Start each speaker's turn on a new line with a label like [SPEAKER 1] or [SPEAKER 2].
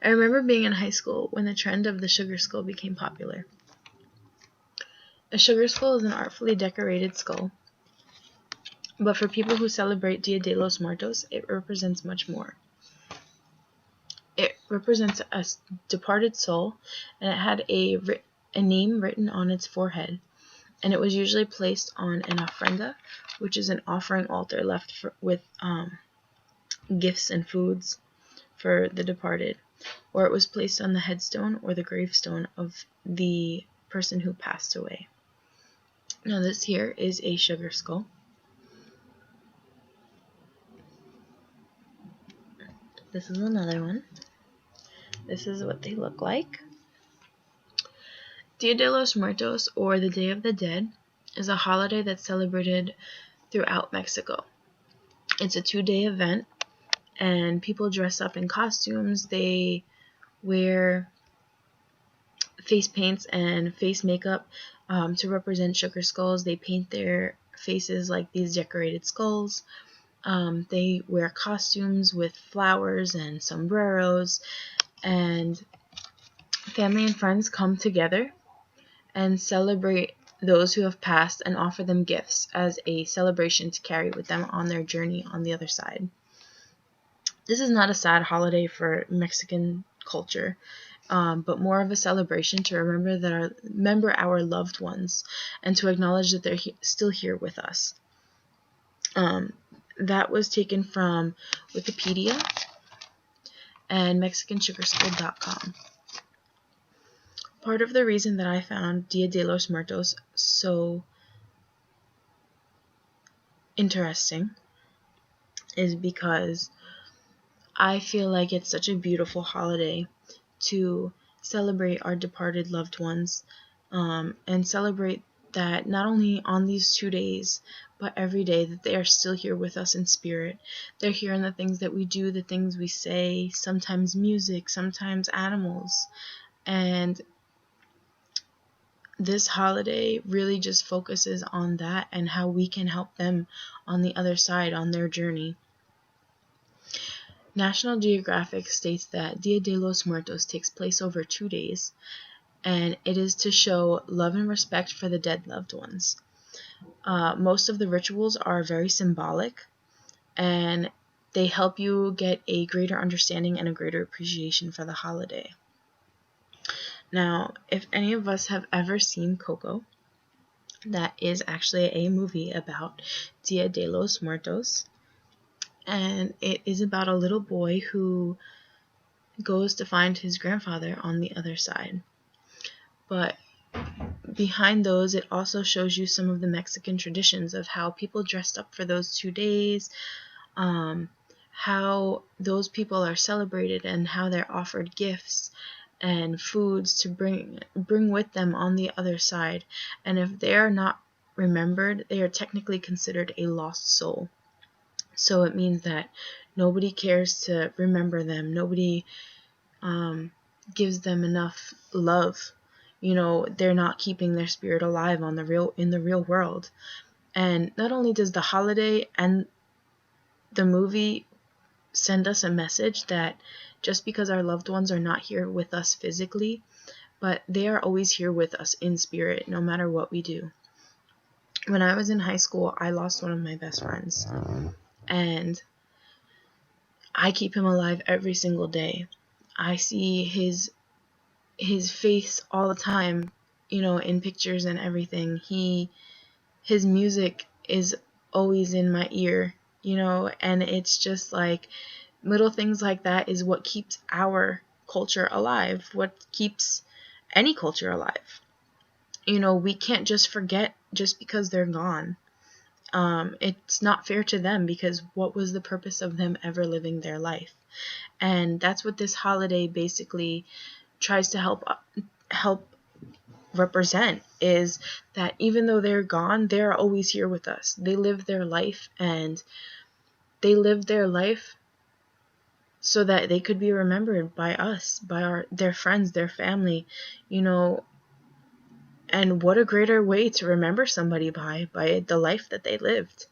[SPEAKER 1] I remember being in high school when the trend of the sugar skull became popular. A sugar skull is an artfully decorated skull, but for people who celebrate Dia de los Muertos, it represents much more. It represents a departed soul, and it had a name written on its forehead, and it was usually placed on an ofrenda, which is an offering altar left with gifts and foods for the departed, or it was placed on the headstone or the gravestone of the person who passed away. Now this here is a sugar skull. This is another one. This is what they look like. Dia de los Muertos, or the Day of the Dead, is a holiday that's celebrated throughout Mexico. It's a 2-day event, and people dress up in costumes. They wear face paints and face makeup to represent sugar skulls. They paint their faces like these decorated skulls. They wear costumes with flowers and sombreros, and family and friends come together and celebrate those who have passed and offer them gifts as a celebration to carry with them on their journey on the other side. This is not a sad holiday for Mexican culture, but more of a celebration to remember our loved ones and to acknowledge that they're still here with us. That was taken from Wikipedia and MexicanSugarschool.com. Part of the reason that I found Dia de los Muertos so interesting is because I feel like it's such a beautiful holiday to celebrate our departed loved ones, and celebrate that not only on these 2 days, but every day, that they are still here with us in spirit. They're here in the things that we do, the things we say, sometimes music, sometimes animals. And this holiday really just focuses on that and how we can help them on the other side on their journey. National Geographic states that Dia de los Muertos takes place over 2 days, and it is to show love and respect for the dead loved ones. Most of the rituals are very symbolic, and they help you get a greater understanding and a greater appreciation for the holiday. Now, if any of us have ever seen Coco, that is actually a movie about Dia de los Muertos, and it is about a little boy who goes to find his grandfather on the other side. But behind those, it also shows you some of the Mexican traditions of how people dressed up for those 2 days, how those people are celebrated, and how they're offered gifts and foods to bring with them on the other side. And if they are not remembered, they are technically considered a lost soul. So it means that nobody cares to remember them. Nobody gives them enough love. They're not keeping their spirit alive in the real world. And not only does the holiday and the movie send us a message that just because our loved ones are not here with us physically, but they are always here with us in spirit, no matter what we do. When I was in high school, I lost one of my best friends, and I keep him alive every single day. I see his face all the time, in pictures and everything. His music is always in my ear, and it's just like little things like that is what keeps our culture alive, what keeps any culture alive. We can't just forget just because they're gone. It's not fair to them, because what was the purpose of them ever living their life? And that's what this holiday basically tries to help represent, is that even though they're gone, they're always here with us. They live their life, and they lived their life so that they could be remembered by us, by their friends, their family, and what a greater way to remember somebody by the life that they lived.